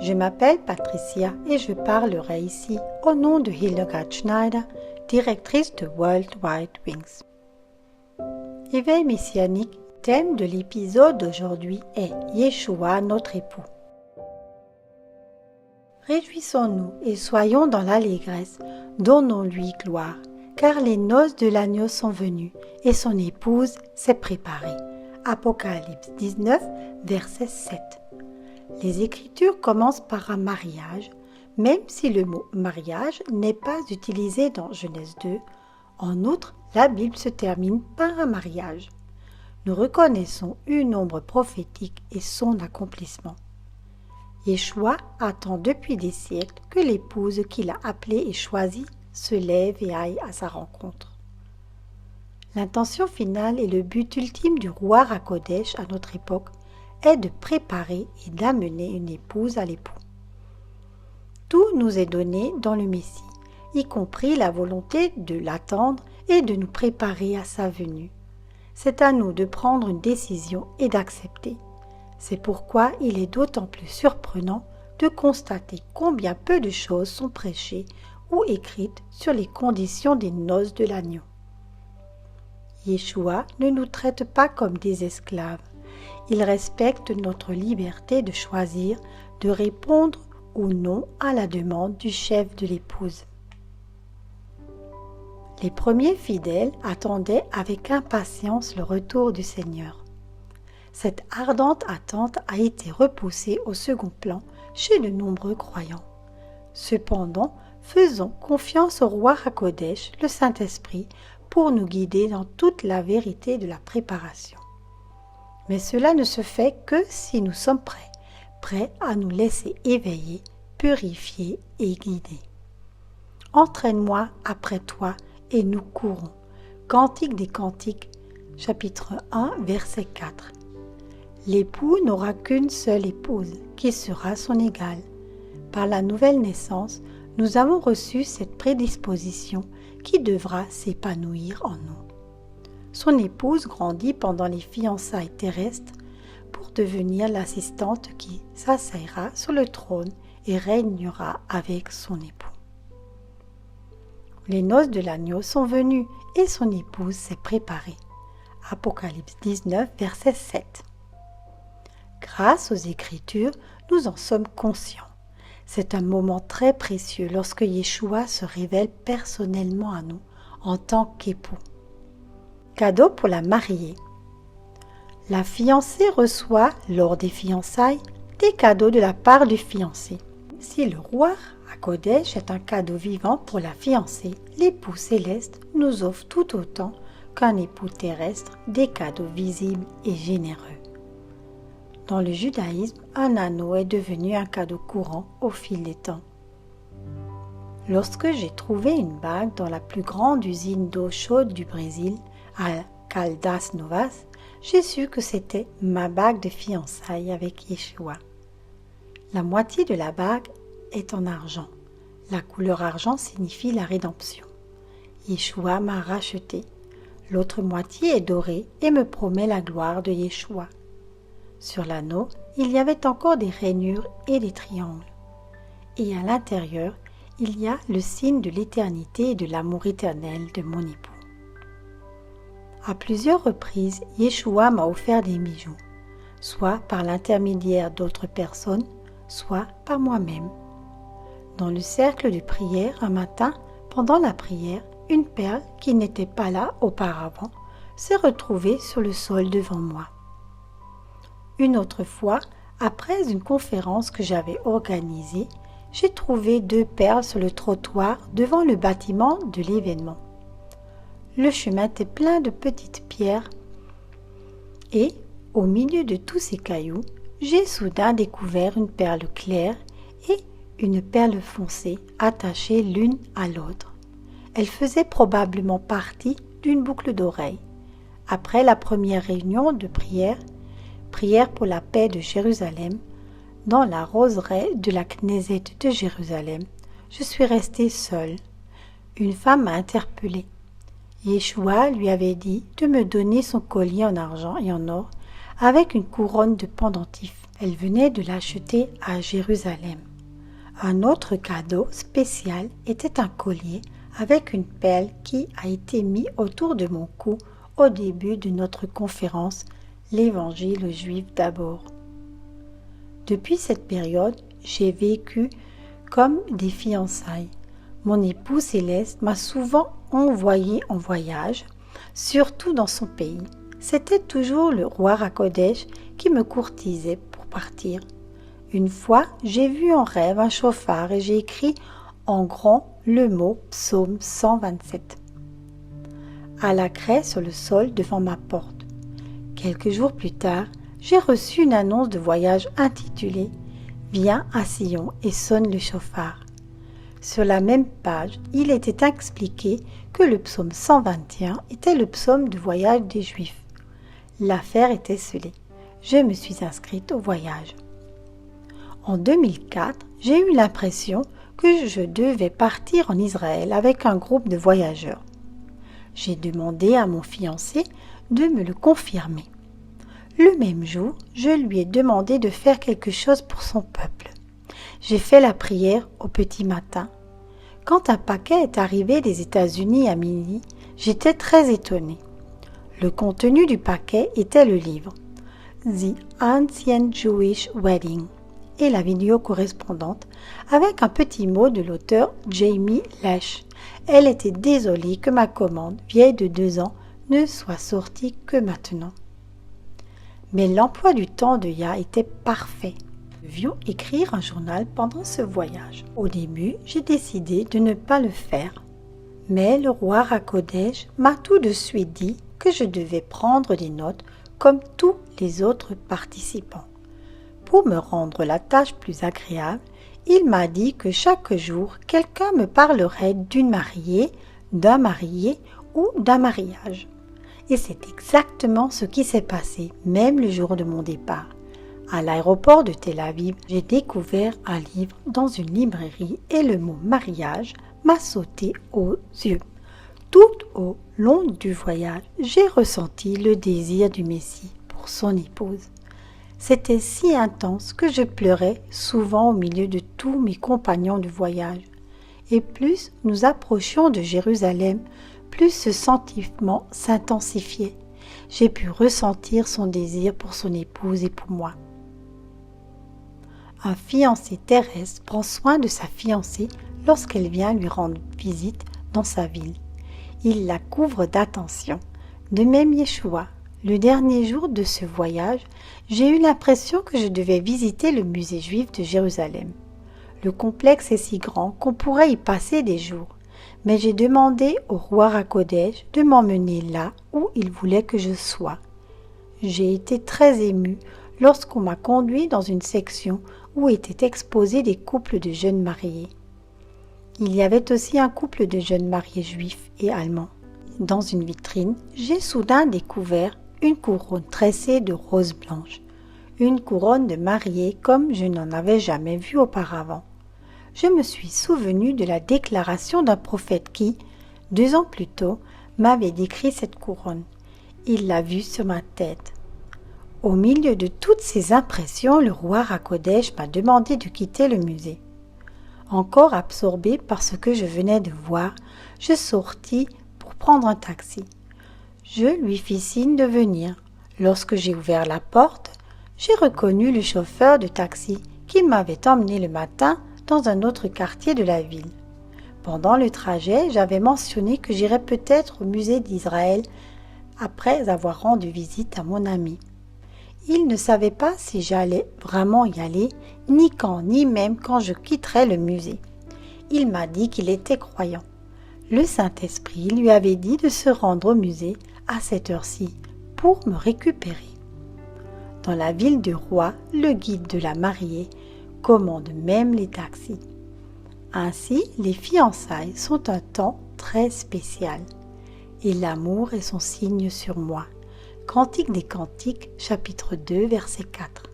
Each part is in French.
Je m'appelle Patricia et je parlerai ici au nom de Hildegard Schneider, directrice de World Wide Wings. Éveil messianique, thème de l'épisode d'aujourd'hui est Yeshua notre époux. Réjouissons-nous et soyons dans l'allégresse, donnons-lui gloire, car les noces de l'agneau sont venues et son épouse s'est préparée. Apocalypse 19, verset 7. Les Écritures commencent par un mariage, même si le mot mariage n'est pas utilisé dans Genèse 2. En outre, la Bible se termine par un mariage. Nous reconnaissons une ombre prophétique et son accomplissement. Yeshua attend depuis des siècles que l'épouse qu'il a appelée et choisie se lève et aille à sa rencontre. L'intention finale et le but ultime du roi HaKodesh à notre époque est de préparer et d'amener une épouse à l'époux. Tout nous est donné dans le Messie, y compris la volonté de l'attendre et de nous préparer à sa venue. C'est à nous de prendre une décision et d'accepter. C'est pourquoi il est d'autant plus surprenant de constater combien peu de choses sont prêchées ou écrites sur les conditions des noces de l'agneau. Yeshua ne nous traite pas comme des esclaves. Il respecte notre liberté de choisir, de répondre ou non à la demande du chef de l'épouse. Les premiers fidèles attendaient avec impatience le retour du Seigneur. Cette ardente attente a été repoussée au second plan chez de nombreux croyants. Cependant, faisons confiance au roi HaKodesh, le Saint-Esprit, pour nous guider dans toute la vérité de la préparation. Mais cela ne se fait que si nous sommes prêts à nous laisser éveiller, purifier et guider. Entraîne-moi après toi et nous courons. Cantique des Cantiques, chapitre 1, verset 4. L'époux n'aura qu'une seule épouse, qui sera son égale. Par la nouvelle naissance, nous avons reçu cette prédisposition qui devra s'épanouir en nous. Son épouse grandit pendant les fiançailles terrestres pour devenir l'assistante qui s'asseyera sur le trône et régnera avec son époux. Les noces de l'agneau sont venues et son épouse s'est préparée. Apocalypse 19, verset 7. Grâce aux Écritures, nous en sommes conscients. C'est un moment très précieux lorsque Yeshua se révèle personnellement à nous en tant qu'époux. Cadeau pour la mariée. La fiancée reçoit, lors des fiançailles, des cadeaux de la part du fiancé. Si le roi HaKodesh est un cadeau vivant pour la fiancée, l'époux céleste nous offre tout autant qu'un époux terrestre des cadeaux visibles et généreux. Dans le judaïsme, un anneau est devenu un cadeau courant au fil des temps. Lorsque j'ai trouvé une bague dans la plus grande usine d'eau chaude du Brésil, à Caldas Novas, j'ai su que c'était ma bague de fiançailles avec Yeshua. La moitié de la bague est en argent. La couleur argent signifie la rédemption. Yeshua m'a racheté. L'autre moitié est dorée et me promet la gloire de Yeshua. Sur l'anneau, il y avait encore des rainures et des triangles. Et à l'intérieur, il y a le signe de l'éternité et de l'amour éternel de mon époux. À plusieurs reprises, Yeshua m'a offert des bijoux, soit par l'intermédiaire d'autres personnes, soit par moi-même. Dans le cercle de prière, un matin, pendant la prière, une perle qui n'était pas là auparavant s'est retrouvée sur le sol devant moi. Une autre fois, après une conférence que j'avais organisée, j'ai trouvé 2 perles sur le trottoir devant le bâtiment de l'événement. Le chemin était plein de petites pierres et, au milieu de tous ces cailloux, j'ai soudain découvert une perle claire et une perle foncée attachées l'une à l'autre. Elles faisaient probablement partie d'une boucle d'oreille. Après la première réunion de prière pour la paix de Jérusalem, dans la roseraie de la Knesset de Jérusalem, je suis restée seule. Une femme m'a interpellée. Yeshua lui avait dit de me donner son collier en argent et en or avec une couronne de pendentifs. Elle venait de l'acheter à Jérusalem. Un autre cadeau spécial était un collier avec une perle qui a été mis autour de mon cou au début de notre conférence « L'Évangile aux Juifs d'abord ». Depuis cette période, j'ai vécu comme des fiançailles. Mon époux céleste m'a souvent envoyé en voyage, surtout dans son pays. C'était toujours le roi Hakodesh qui me courtisait pour partir. Une fois, j'ai vu en rêve un chauffard et j'ai écrit en grand le mot Psaume 127 à la craie sur le sol devant ma porte. Quelques jours plus tard, j'ai reçu une annonce de voyage intitulée « Viens à Sion et sonne le chauffard ». Sur la même page, il était expliqué que le psaume 121 était le psaume de voyage des Juifs. L'affaire était scellée. Je me suis inscrite au voyage. En 2004, j'ai eu l'impression que je devais partir en Israël avec un groupe de voyageurs. J'ai demandé à mon fiancé de me le confirmer. Le même jour, je lui ai demandé de faire quelque chose pour son peuple. J'ai fait la prière au petit matin. Quand un paquet est arrivé des États-Unis à midi, j'étais très étonnée. Le contenu du paquet était le livre The Ancient Jewish Wedding et la vidéo correspondante avec un petit mot de l'auteur Jamie Lesch. Elle était désolée que ma commande, vieille de 2 ans, ne soit sortie que maintenant. Mais l'emploi du temps de Ya était parfait. Nous devions écrire un journal pendant ce voyage. Au début, j'ai décidé de ne pas le faire. Mais le roi Hakodesh m'a tout de suite dit que je devais prendre des notes comme tous les autres participants. Pour me rendre la tâche plus agréable, il m'a dit que chaque jour, quelqu'un me parlerait d'une mariée, d'un marié ou d'un mariage. Et c'est exactement ce qui s'est passé, même le jour de mon départ. À l'aéroport de Tel Aviv, j'ai découvert un livre dans une librairie et le mot mariage m'a sauté aux yeux. Tout au long du voyage, j'ai ressenti le désir du Messie pour son épouse. C'était si intense que je pleurais souvent au milieu de tous mes compagnons de voyage. Et plus nous approchions de Jérusalem, plus ce sentiment s'intensifiait. J'ai pu ressentir son désir pour son épouse et pour moi. Un fiancé terrestre prend soin de sa fiancée lorsqu'elle vient lui rendre visite dans sa ville. Il la couvre d'attention. De même Yeshua. Le dernier jour de ce voyage, j'ai eu l'impression que je devais visiter le musée juif de Jérusalem. Le complexe est si grand qu'on pourrait y passer des jours, mais j'ai demandé au roi Hakodesh de m'emmener là où il voulait que je sois. J'ai été très émue lorsqu'on m'a conduit dans une section où étaient exposés des couples de jeunes mariés. Il y avait aussi un couple de jeunes mariés juifs et allemands. Dans une vitrine, j'ai soudain découvert une couronne tressée de roses blanches, une couronne de mariée comme je n'en avais jamais vue auparavant. Je me suis souvenu de la déclaration d'un prophète qui, 2 ans plus tôt, m'avait décrit cette couronne. Il l'a vue sur ma tête. Au milieu de toutes ces impressions, le roi Hakodesh m'a demandé de quitter le musée. Encore absorbé par ce que je venais de voir, je sortis pour prendre un taxi. Je lui fis signe de venir. Lorsque j'ai ouvert la porte, j'ai reconnu le chauffeur de taxi qui m'avait emmené le matin dans un autre quartier de la ville. Pendant le trajet, j'avais mentionné que j'irais peut-être au musée d'Israël après avoir rendu visite à mon ami. Il ne savait pas si j'allais vraiment y aller, ni quand, ni même quand je quitterais le musée. Il m'a dit qu'il était croyant. Le Saint-Esprit lui avait dit de se rendre au musée à cette heure-ci pour me récupérer. Dans la ville du roi, le guide de la mariée commande même les taxis. Ainsi, les fiançailles sont un temps très spécial et l'amour est son signe sur moi. Cantique des Cantiques, chapitre 2, verset 4.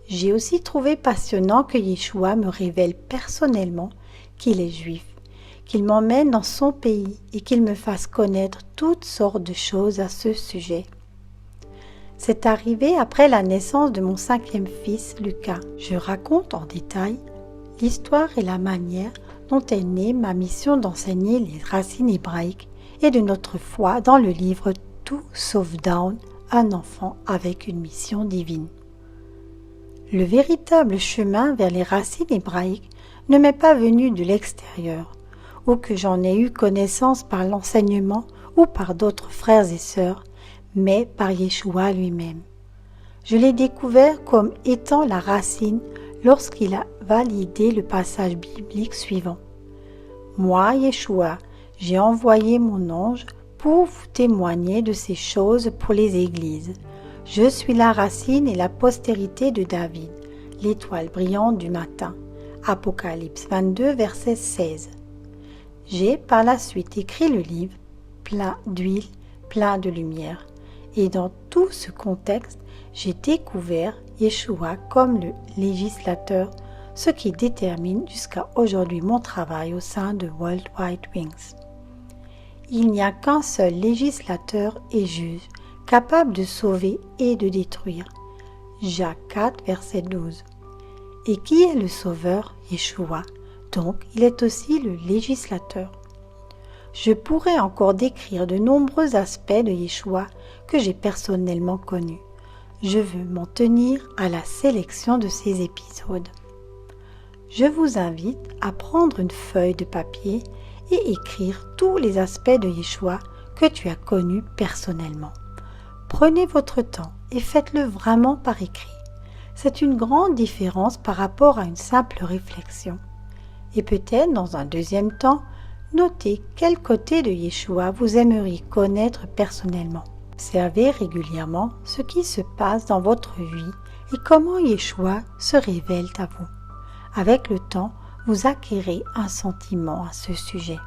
J'ai aussi trouvé passionnant que Yeshua me révèle personnellement qu'il est juif, qu'il m'emmène dans son pays et qu'il me fasse connaître toutes sortes de choses à ce sujet. C'est arrivé après la naissance de mon 5e fils, Lucas. Je raconte en détail l'histoire et la manière dont est née ma mission d'enseigner les racines hébraïques et de notre foi dans le livre Tout sauf Down, un enfant avec une mission divine. Le véritable chemin vers les racines hébraïques ne m'est pas venu de l'extérieur, ou que j'en ai eu connaissance par l'enseignement ou par d'autres frères et sœurs, mais par Yeshua lui-même. Je l'ai découvert comme étant la racine lorsqu'il a validé le passage biblique suivant. Moi, Yeshua, j'ai envoyé mon ange pour vous témoigner de ces choses pour les églises. Je suis la racine et la postérité de David, l'étoile brillante du matin. Apocalypse 22, verset 16. J'ai par la suite écrit le livre, plein d'huile, plein de lumière. Et dans tout ce contexte, j'ai découvert Yeshua comme le législateur, ce qui détermine jusqu'à aujourd'hui mon travail au sein de World Wide Wings. Il n'y a qu'un seul législateur et juge capable de sauver et de détruire. Jacques 4, verset 12. Et qui est le sauveur? Yeshua. Donc, il est aussi le législateur. Je pourrais encore décrire de nombreux aspects de Yeshua que j'ai personnellement connus. Je veux m'en tenir à la sélection de ces épisodes. Je vous invite à prendre une feuille de papier et écrire tous les aspects de Yeshua que tu as connus personnellement. Prenez votre temps et faites-le vraiment par écrit. C'est une grande différence par rapport à une simple réflexion. Et peut-être dans un deuxième temps, notez quel côté de Yeshua vous aimeriez connaître personnellement. Observez régulièrement ce qui se passe dans votre vie et comment Yeshua se révèle à vous. Avec le temps, vous acquérez un sentiment à ce sujet.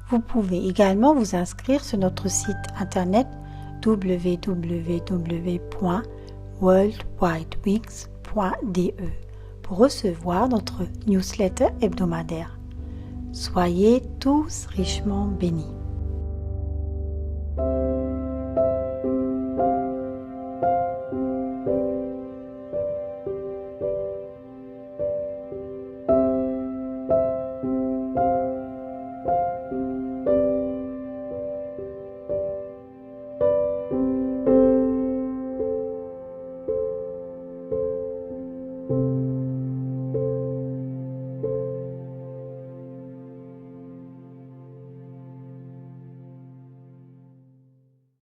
Vous pouvez également vous inscrire sur notre site internet www.worldwidewings.de pour recevoir notre newsletter hebdomadaire. Soyez tous richement bénis.